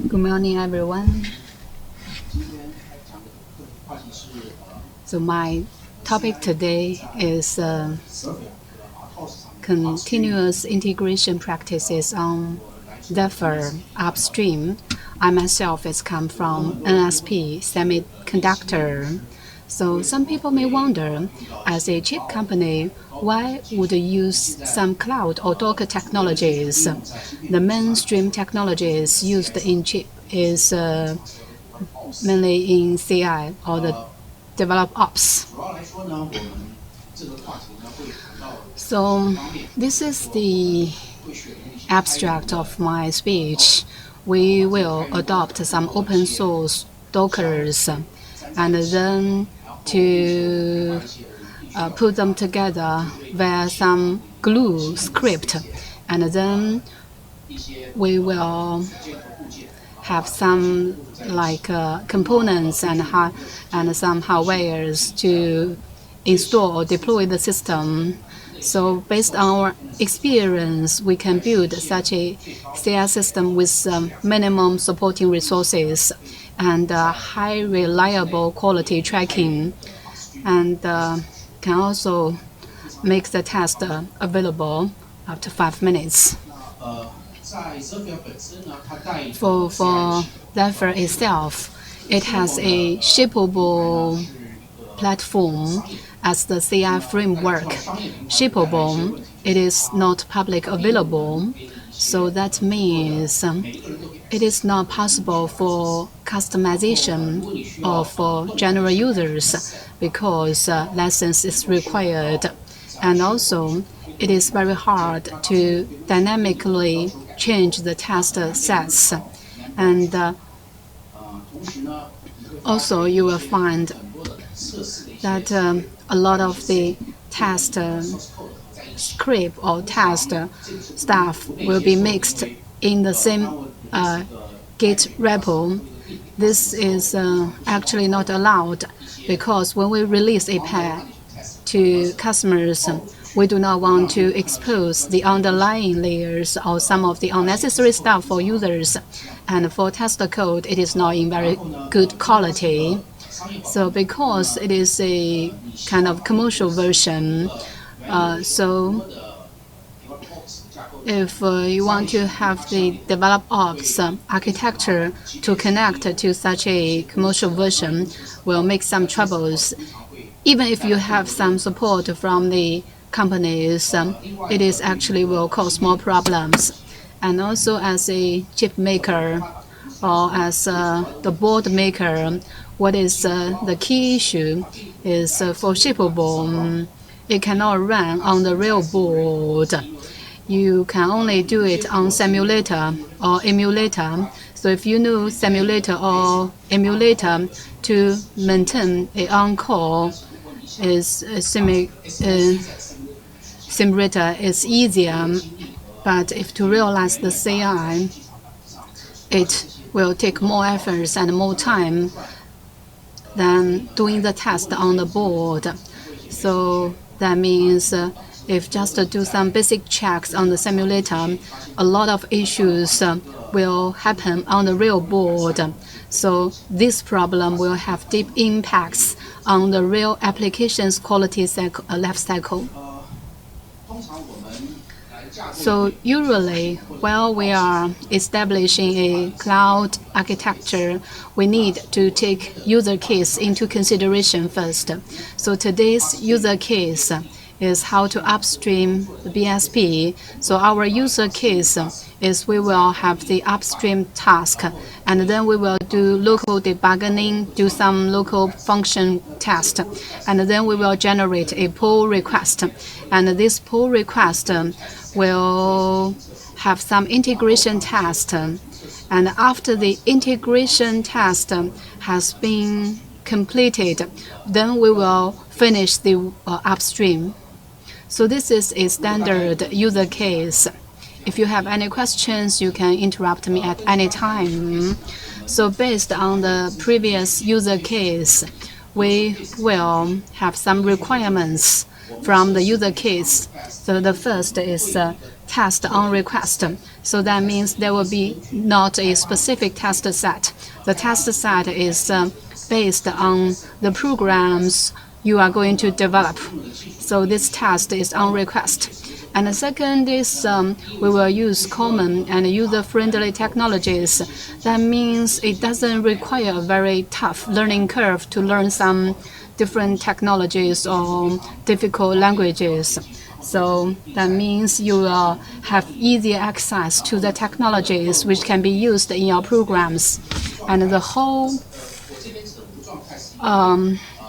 Good morning, everyone. So my topic today is continuous integration practices on Zephyr Upstream. I myself has come from NXP Semiconductor. So some people may wonder, as a chip company, why would you use some cloud or Docker technologies? The mainstream technologies used in chip is mainly in CI or the Devops. So this is the abstract of my speech. We will adopt some open source Dockers and then to put them together via some glue script, and then we will have some components and some hardwares to install or deploy the system. So based on our experience, we can build such a CI system with minimum supporting resources and high reliable quality tracking, and can also make the test available after 5 minutes. For Zephyr itself, it has a shippable platform as the CI framework. Shippable, it is not public available, so that means it is not possible for customization or for general users because license is required, and also it is very hard to dynamically change the test sets, and also you will find that a lot of the test script or test stuff will be mixed in the same Git repo. This is actually not allowed because when we release a patch to customers, we do not want to expose the underlying layers or some of the unnecessary stuff for users. And for test code, it is not in very good quality. So because it is a kind of commercial version, so if you want to have the Devops architecture to connect to such a commercial version, will make some troubles. Even if you have some support from the companies, it is actually will cause more problems. And also as a chip maker or as the board maker, what is the key issue is for shippable, it cannot run on the real board. You can only do it on simulator or emulator. So if you know simulator or emulator, to maintain a on-call is simulator is easier, but if to realize the CI, it will take more efforts and more time than doing the test on the board. So that means if just do some basic checks on the simulator, a lot of issues will happen on the real board. So this problem will have deep impacts on the real application's quality life cycle. So usually, while we are establishing a cloud architecture, we need to take user case into consideration first. So today's user case is how to upstream the BSP. So our user case is we will have the upstream task, and then we will do local debugging, do some local function test, and then we will generate a pull request. And this pull request will have some integration test. And after the integration test has been completed, then we will finish the upstream. So this is a standard user case. If you have any questions, you can interrupt me at any time. So based on the previous user case, we will have some requirements from the user case. So the first is test on request. So that means there will be not a specific test set. The test set is based on the programs you are going to develop. So this test is on request. And the second is we will use common and user-friendly technologies. That means it doesn't require a very tough learning curve to learn some different technologies or difficult languages. So that means you will have easier access to the technologies which can be used in your programs. And the whole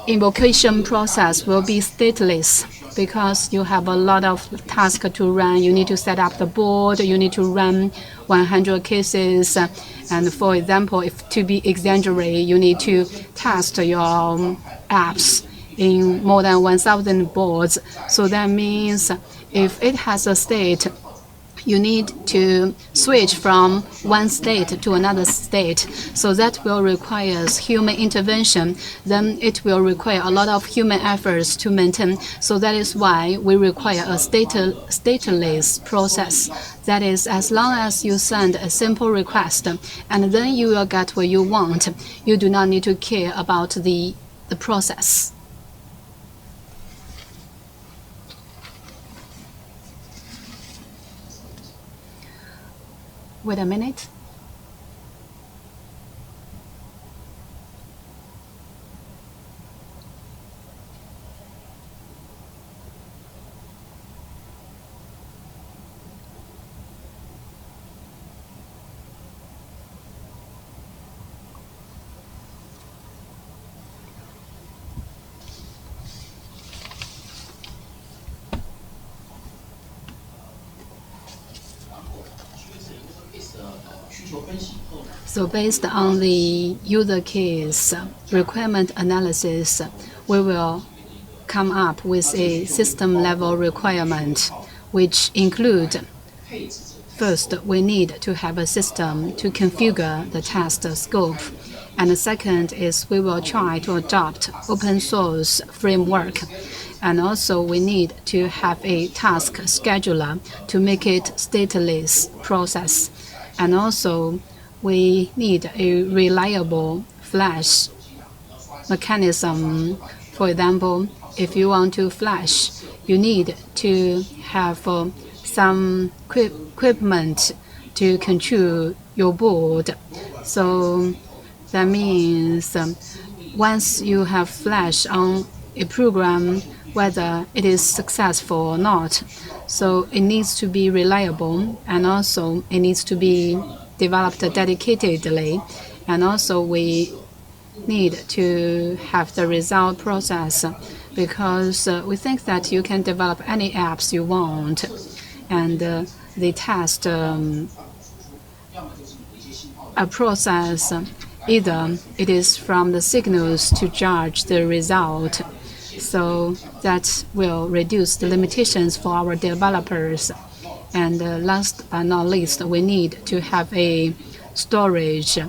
invocation process will be stateless because you have a lot of tasks to run. You need to set up the board, you need to run 100 cases, and for example, if to be exaggerate, you need to test your apps in more than 1,000 boards. So that means if it has a state, you need to switch from one state to another state. So that will require human intervention. Then it will require a lot of human efforts to maintain. So that is why we require a stateless process. That is, as long as you send a simple request, and then you will get what you want. You do not need to care about the process. Wait a minute. So based on the user case requirement analysis, we will come up with a system-level requirement, which include, first, we need to have a system to configure the test scope. And the second is we will try to adopt open source framework. And also we need to have a task scheduler to make it stateless process. And also we need a reliable flash mechanism. For example, if you want to flash, you need to have some equipment to control your board. So that means once you have flash on a program, whether it is successful or not, so it needs to be reliable, and also it needs to be developed dedicatedly, and also we need to have the result process, because we think that you can develop any apps you want, and the test a process, either it is from the signals to judge the result. So that will reduce the limitations for our developers. And last but not least, we need to have a storage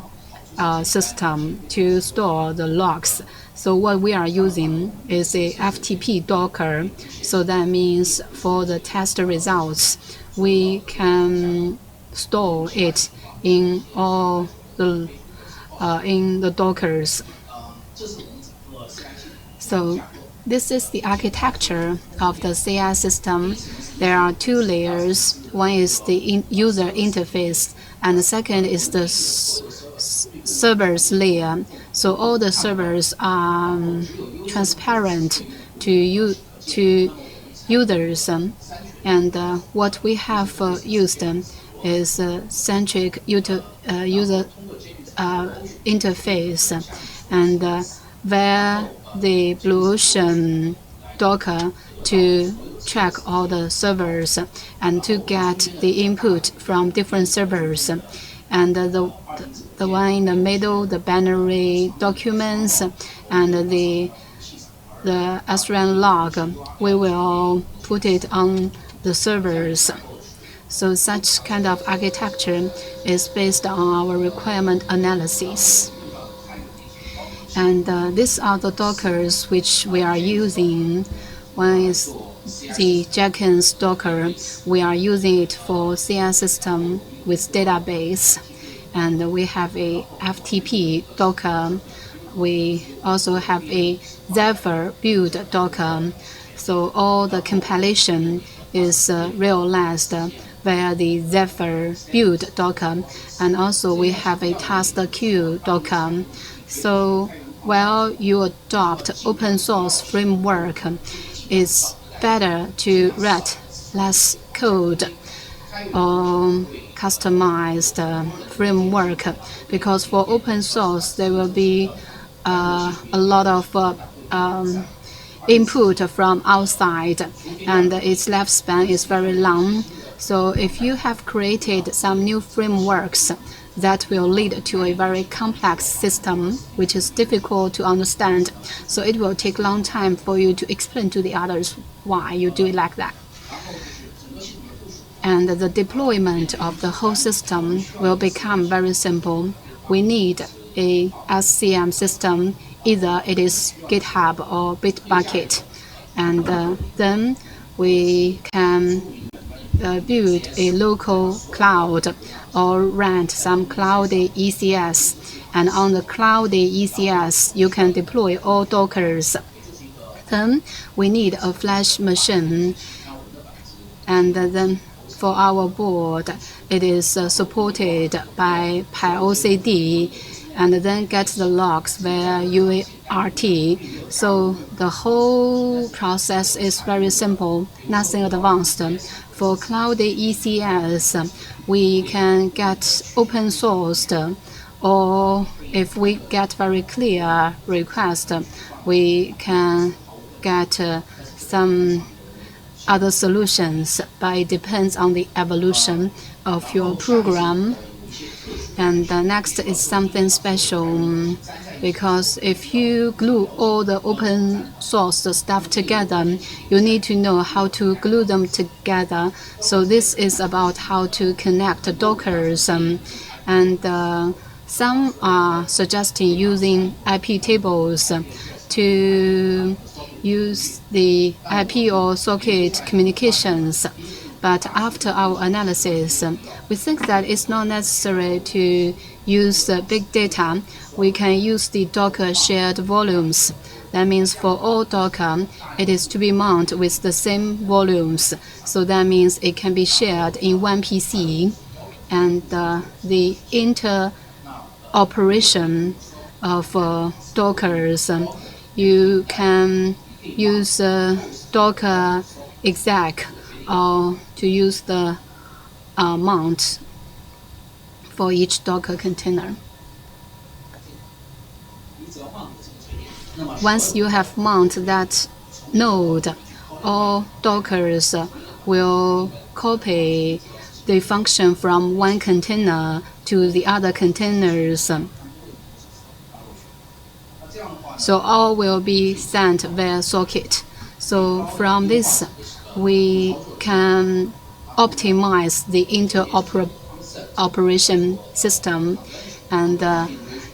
system to store the logs. So what we are using is a FTP Docker. So that means for the test results, we can store it in all the in the Dockers. So this is the architecture of the CI system. There are two layers. One is the user interface, and the second is the servers layer. So all the servers are transparent to users, and what we have used is centric user interface, and where the Blue Ocean Docker to track all the servers and to get the input from different servers. And the one in the middle, the binary documents, and the SRAM log, we will put it on the servers. So such kind of architecture is based on our requirement analysis. And these are the Dockers which we are using. One is the Jenkins Docker. We are using it for CI system with database, and we have a FTP Docker. We also have a Zephyr build Docker. So all the compilation is realized via the Zephyr build Docker, and also we have a task queue Docker. So while you adopt open source framework, it's better to write less code or customized framework, because for open source there will be a lot of input from outside, and its lifespan is very long. So if you have created some new frameworks, that will lead to a very complex system, which is difficult to understand. So it will take a long time for you to explain to the others why you do it like that. And the deployment of the whole system will become very simple. We need a SCM system, either it is GitHub or Bitbucket, and then we can build a local cloud or rent some cloudy ECS, and on the cloudy ECS you can deploy all Dockers. Then we need a flash machine, and then for our board it is supported by PyOCD, and then get the logs via UART. So the whole process is very simple, nothing advanced. For cloudy ECS, we can get open sourced, or if we get very clear request, we can get some other solutions, but it depends on the evolution of your program. And next is something special, because if you glue all the open source stuff together, you need to know how to glue them together. So this is about how to connect Dockers, and some are suggesting using IP tables to use the IP or socket communications. But after our analysis, we think that it's not necessary to use big data. We can use the Docker shared volumes. That means for all Docker, it is to be mounted with the same volumes. So that means it can be shared in one PC. And the interoperation of Dockers, you can use Docker exec or to use the mount for each Docker container. Once you have mounted that node, all Dockers will copy the function from one container to the other containers. So all will be sent via socket. So from this, we can optimize the interoperation system, and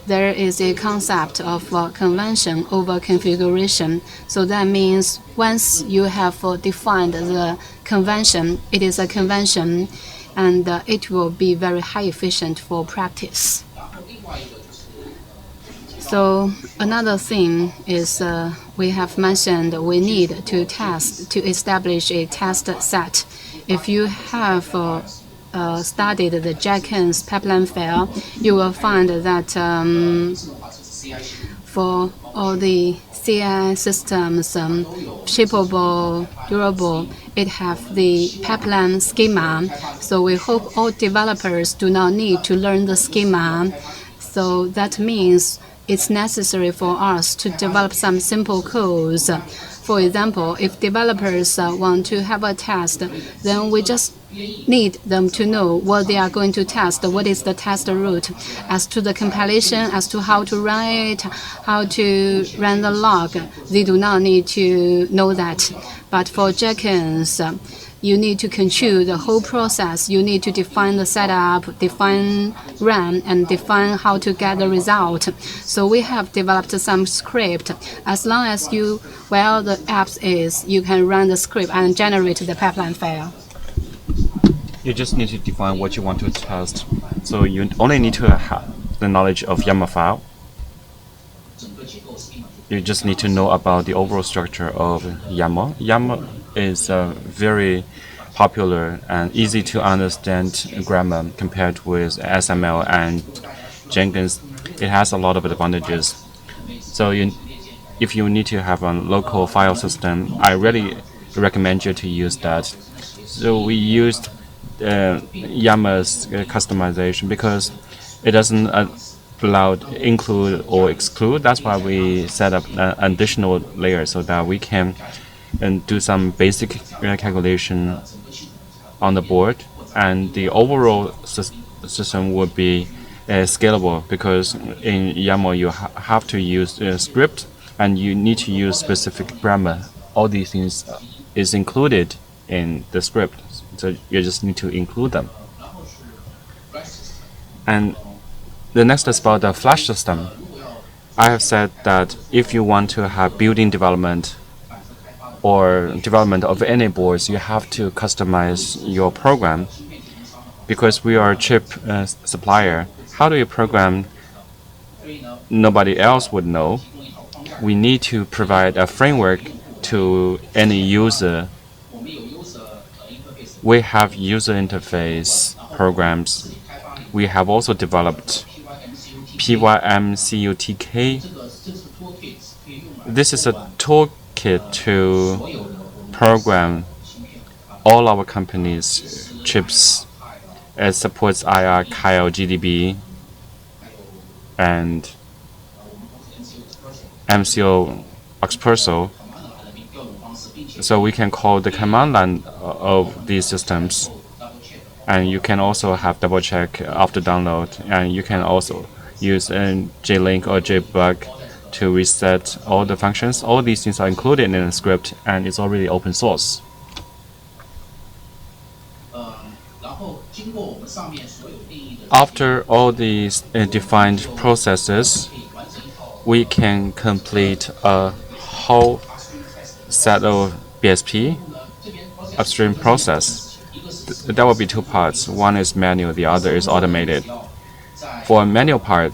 there is a concept of convention over configuration. So that means once you have defined the convention, it is a convention, and it will be very high efficient for practice. So another thing is we have mentioned we need to establish a test set. If you have studied the Jenkins pipeline file, you will find that for all the CI systems, shippable, durable, it have the pipeline schema. So we hope all developers do not need to learn the schema. So that means it's necessary for us to develop some simple codes. For example, if developers want to have a test, then we just need them to know what they are going to test, what is the test route. As to the compilation, as to how to write, how to run the log, they do not need to know that. But for Jenkins, you need to control the whole process. You need to define the setup, define run, and define how to get the result. So we have developed some script. As long as the apps is, you can run the script and generate the pipeline file. You just need to define what you want to test. So you only need to have the knowledge of YAML file. You just need to know about the overall structure of YAML. YAML is very popular and easy to understand grammar compared with XML and Jenkins. It has a lot of advantages. So if you need to have a local file system, I really recommend you to use that. So we used YAML's customization because it doesn't allow include or exclude. That's why we set up an additional layer so that we can do some basic calculation on the board, and the overall system would be scalable because in YAML you have to use script and you need to use specific grammar. All these things is included in the script, so you just need to include them. And the next is about the flash system. I have said that if you want to have building development or development of any boards, you have to customize your program. Because we are a chip supplier, how do you program? Nobody else would know. We need to provide a framework to any user. We have user interface programs. We have also developed PYMCUTK. This is a toolkit to program all our company's chips. It supports IR, KIO, GDB, and MCO Expresso. So we can call the command line of these systems. And you can also have double check after download. And you can also use a JLink or JBug to reset all the functions. All these things are included in the script, and it's already open source. After all these defined processes, we can complete a whole set of BSP upstream process. There will be two parts. One is manual, the other is automated. For a manual part,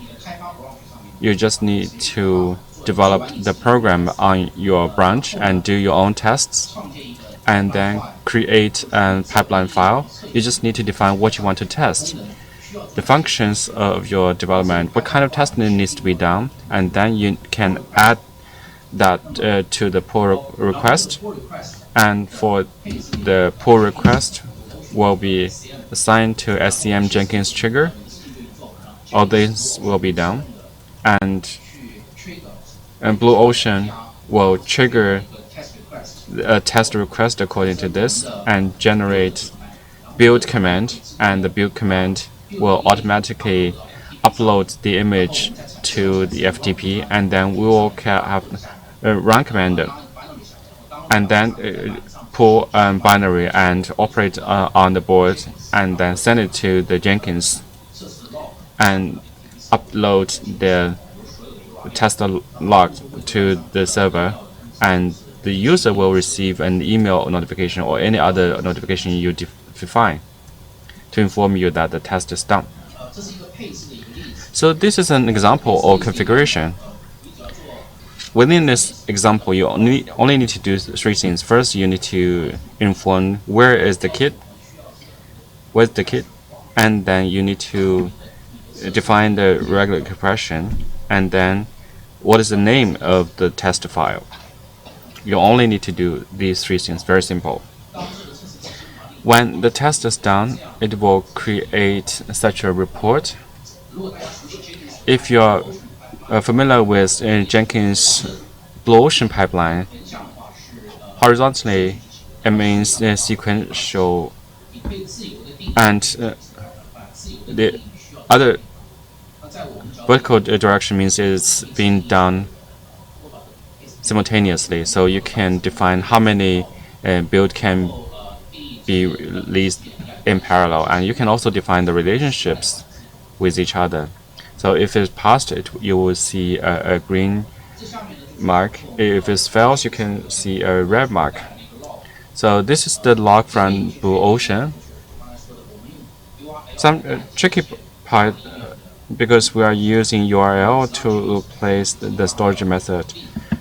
you just need to develop the program on your branch and do your own tests, and then create a pipeline file. You just need to define what you want to test, the functions of your development, what kind of testing needs to be done, and then you can add that to the pull request. And for the pull request will be assigned to SCM Jenkins trigger. All this will be done, and Blue Ocean will trigger a test request according to this and generate build command, and the build command will automatically upload the image to the FTP, and then we will have a run command, and then pull binary and operate on the board, and then send it to the Jenkins and upload the test log to the server, and the user will receive an email notification or any other notification you define to inform you that the test is done. So this is an example of configuration. Within this example, you only need to do three things. First, you need to inform where is the kit, where's the kit, and then you need to define the regular compression, and then what is the name of the test file. You only need to do these three things, very simple. When the test is done, it will create such a report. If you're familiar with Jenkins Blue Ocean pipeline, horizontally it means sequential And the other vertical direction means it's being done simultaneously. So you can define how many build can be released in parallel, and you can also define the relationships with each other. So if it's passed, you will see a green mark. If it fails, you can see a red mark. So this is the log from Blue Ocean. Some tricky part because we are using URL to replace the storage method.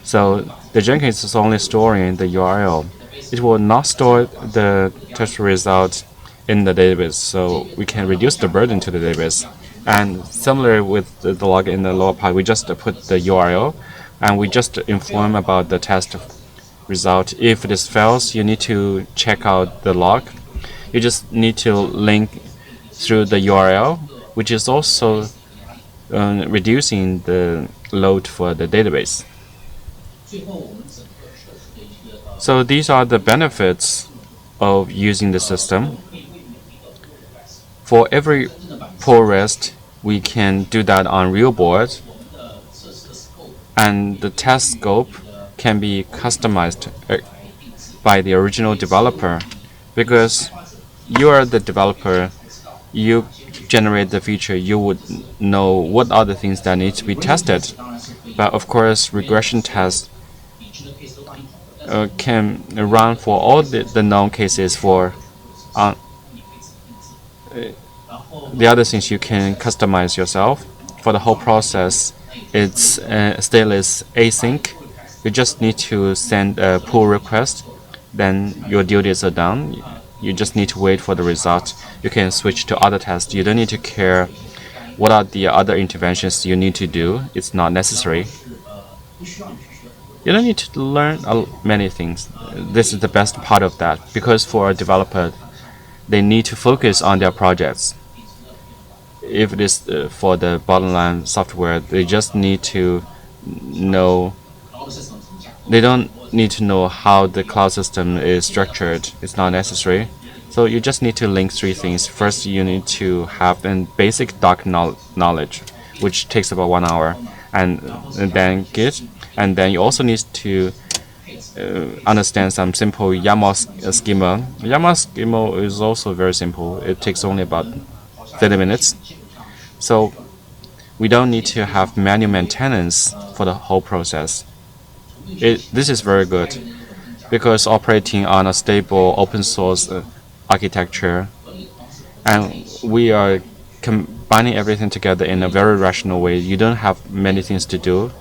So the Jenkins is only storing the URL. It will not store the test result in the database, so we can reduce the burden to the database. And similar with the log in the lower part, we just put the URL and we just inform about the test result. If this fails, you need to check out the log. You just need to link through the URL, which is also reducing the load for the database. So these are the benefits of using the system. For every pull request, we can do that on real board, and the test scope can be customized by the original developer. Because you are the developer, you generate the feature, you would know what are the things that need to be tested. But of course, regression tests can run for all the known cases. For the other things you can customize yourself. For the whole process, it's stateless async. You just need to send a pull request, then your duties are done. You just need to wait for the result. You can switch to other tests. You don't need to care what are the other interventions you need to do. It's not necessary. You don't need to learn many things. This is the best part of that, because for a developer, they need to focus on their projects. If it is for the bottom line software, they just need to know. They don't need to know how the cloud system is structured. It's not necessary. So you just need to link three things. First, you need to have a basic Docker knowledge, which takes about 1 hour, and then Git. And then you also need to understand some simple YAML schema. YAML schema is also very simple. It takes only about 30 minutes. So we don't need to have manual maintenance for the whole process. This is very good because operating on a stable open source architecture, and we are combining everything together in a very rational way. You don't have many things to do.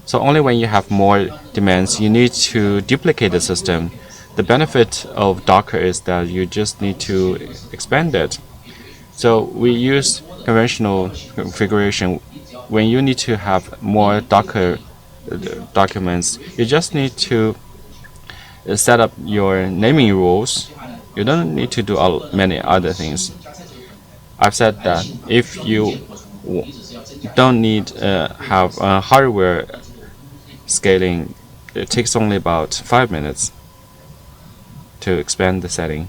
So only when you have more demands, you need to duplicate the system. The benefit of Docker is that you just need to expand it. So we use conventional configuration. When you need to have more Docker documents, you just need to set up your naming rules. You don't need to do many other things. I've said that if you don't need have hardware scaling, it takes only about 5 minutes to expand the setting.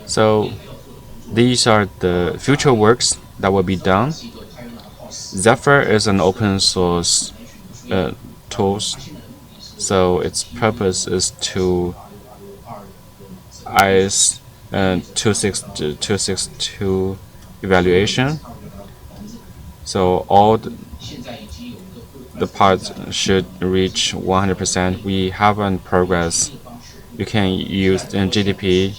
So these are the future works that will be done. Zephyr is an open source tool, so its purpose is to IS 262 evaluation. So all the parts should reach 100%. We haven't progressed. You can use GDP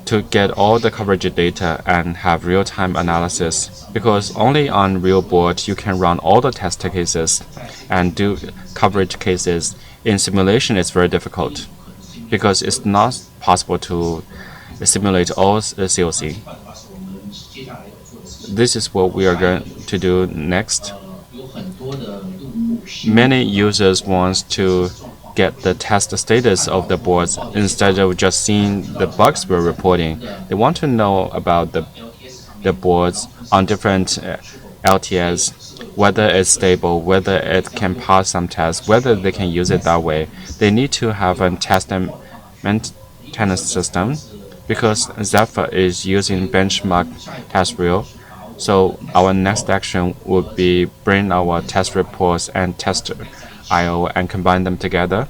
to get all the coverage data and have real-time analysis, because only on real board you can run all the test cases and do coverage cases. In simulation, it's very difficult because it's not possible to simulate all COC. This is what we are going to do next. Many users want to get the test status of the boards instead of just seeing the bugs we're reporting. They want to know about the boards on different LTS. whether it's stable, whether it can pass some tests, whether they can use it that way. They need to have a test and maintenance system because Zephyr is using benchmark test rule. So our next action would be bring our test reports and test IO and combine them together.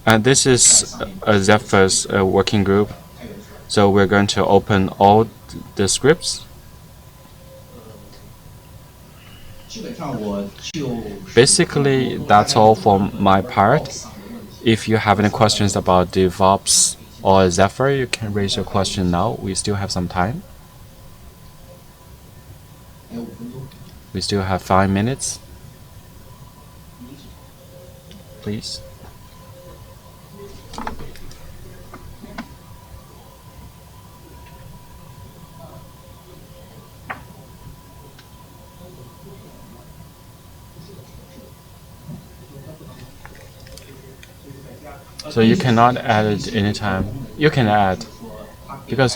And this is a Zephyr's working group. So we're going to open all the scripts. Basically, that's all from my part. If you have any questions about Devops or Zephyr, you can raise your question now. We still have some time. We still have 5 minutes. Please. So you cannot add it anytime. You can add because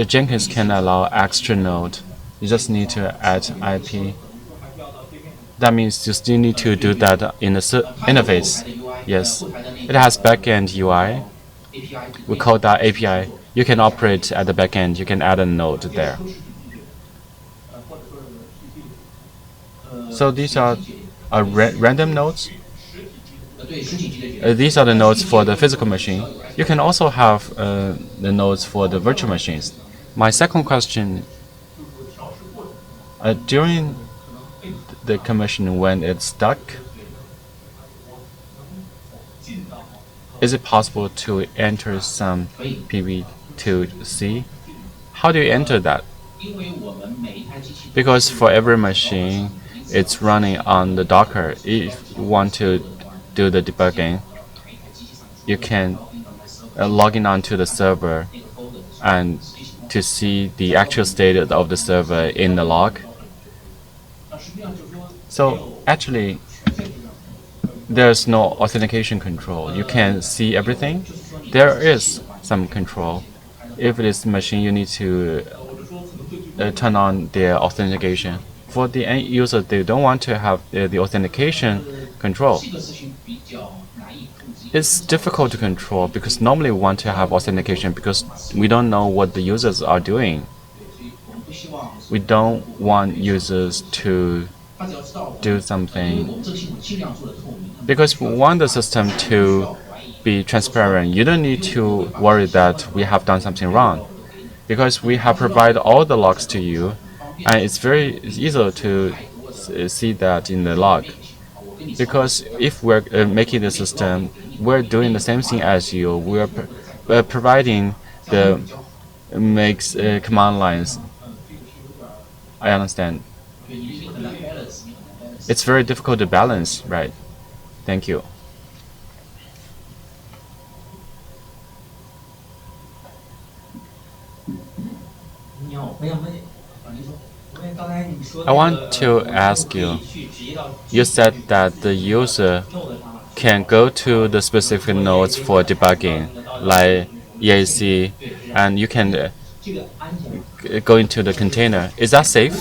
Jenkins can allow extra node. You just need to add IP. That means you still need to do that in the interface. Yes, it has backend UI. We call that API. You can operate at the backend. You can add a node there. So these are random nodes. These are the nodes for the physical machine. You can also have the nodes for the virtual machines. My second question, during the commission when it's stuck, is it possible to enter some PV to C? How do you enter that? Because for every machine, it's running on the Docker. If you want to do the debugging, you can log in onto the server and to see the actual state of the server in the log. So actually, there's no authentication control. You can see everything. There is some control. If it is machine, you need to turn on the authentication. For the end user, they don't want to have the authentication control. It's difficult to control because normally we want to have authentication because we don't know what the users are doing. We don't want users to do something because we want the system to be transparent. You don't need to worry that we have done something wrong because we have provided all the logs to you, and it's easy to see that in the log. Because if we're making the system, we're doing the same thing as you. We're providing the makes command lines. I understand. It's very difficult to balance, right? Thank you. I want to ask you, you said that the user can go to the specific nodes for debugging, like EAC, and you can go into the container. Is that safe?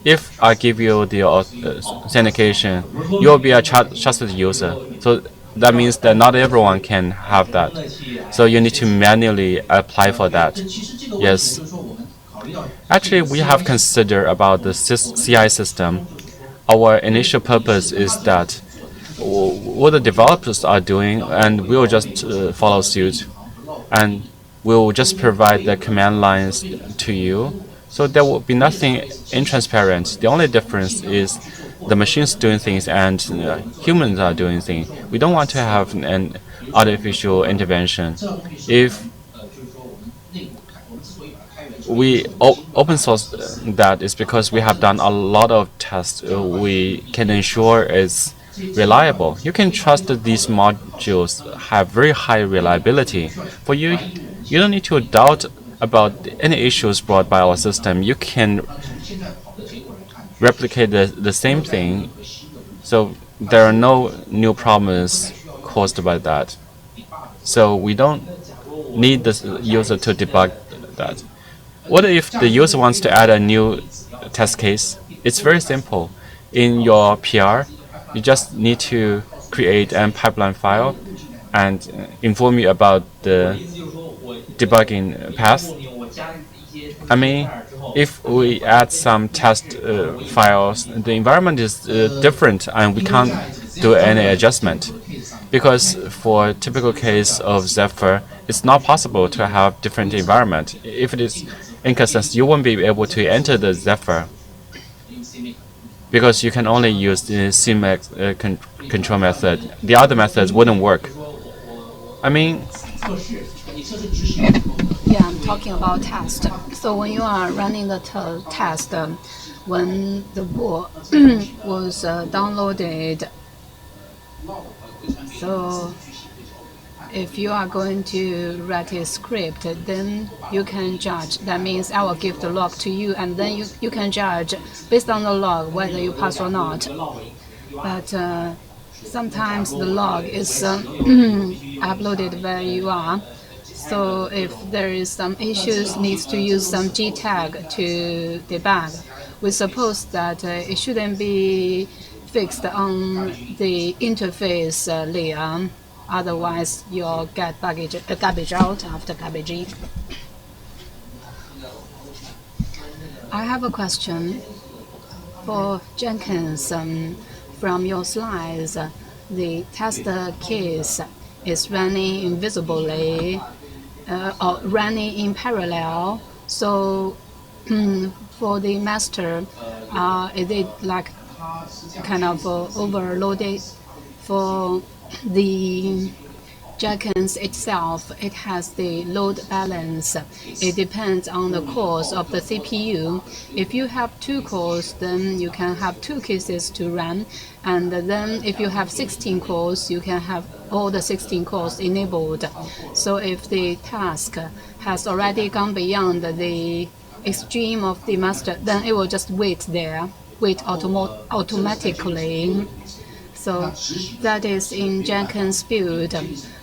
If I give you the authentication, you'll be a trusted user. So that means that not everyone can have that. So you need to manually apply for that. Yes. Actually, we have considered about the CI system. Our initial purpose is that what the developers are doing, and we'll just follow suit, and we'll just provide the command lines to you. So there will be nothing intransparent. The only difference is the machines doing things and humans are doing things. We don't want to have an artificial intervention. If we open source that, is because we have done a lot of tests. We can ensure it's reliable. You can trust that these modules have very high reliability. For you, you don't need to doubt about any issues brought by our system. You can replicate the same thing. So there are no new problems caused by that. So we don't need the user to debug that. What if the user wants to add a new test case? It's very simple. In your PR, you just need to create a pipeline file and inform you about the debugging path. I mean, if we add some test files, the environment is different and we can't do any adjustment. Because for typical case of Zephyr, it's not possible to have different environment. If it is inconsistent, you won't be able to enter the Zephyr because you can only use the CMX control method. The other methods wouldn't work. I mean, yeah, I'm talking about test. So when you are running the test, when the board was downloaded, so if you are going to write a script, then you can judge. That means I will give the log to you, and then you can judge based on the log whether you pass or not. But sometimes the log is uploaded where you are. So if there is some issues, needs to use some G tag to debug. We suppose that it shouldn't be fixed on the interface layer. Otherwise, you'll get garbage out after garbage in. I have a question for Jenkins. From your slides, the test case is running invisibly or running in parallel. So for the master, is it like kind of overloaded? For the Jenkins itself, it has the load balance. It depends on the cores of the CPU. If you have 2 cores, then you can have 2 cases to run. And then if you have 16 cores, you can have all the 16 cores enabled. So if the task has already gone beyond the extreme of the master, then it will just wait automatically. So that is in Jenkins build.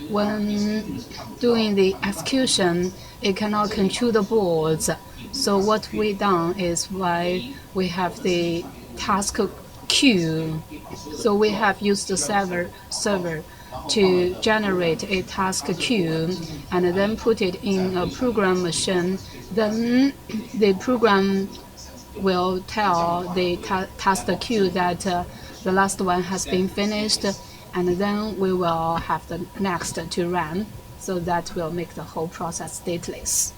When doing the execution, it cannot control the boards. So what we done is why we have the task queue. So we have used the server to generate a task queue and then put it in a program machine. Then the program will tell the task queue that the last one has been finished, and then we will have the next to run. So that will make the whole process stateless.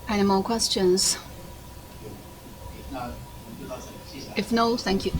Any more questions? If no, thank you.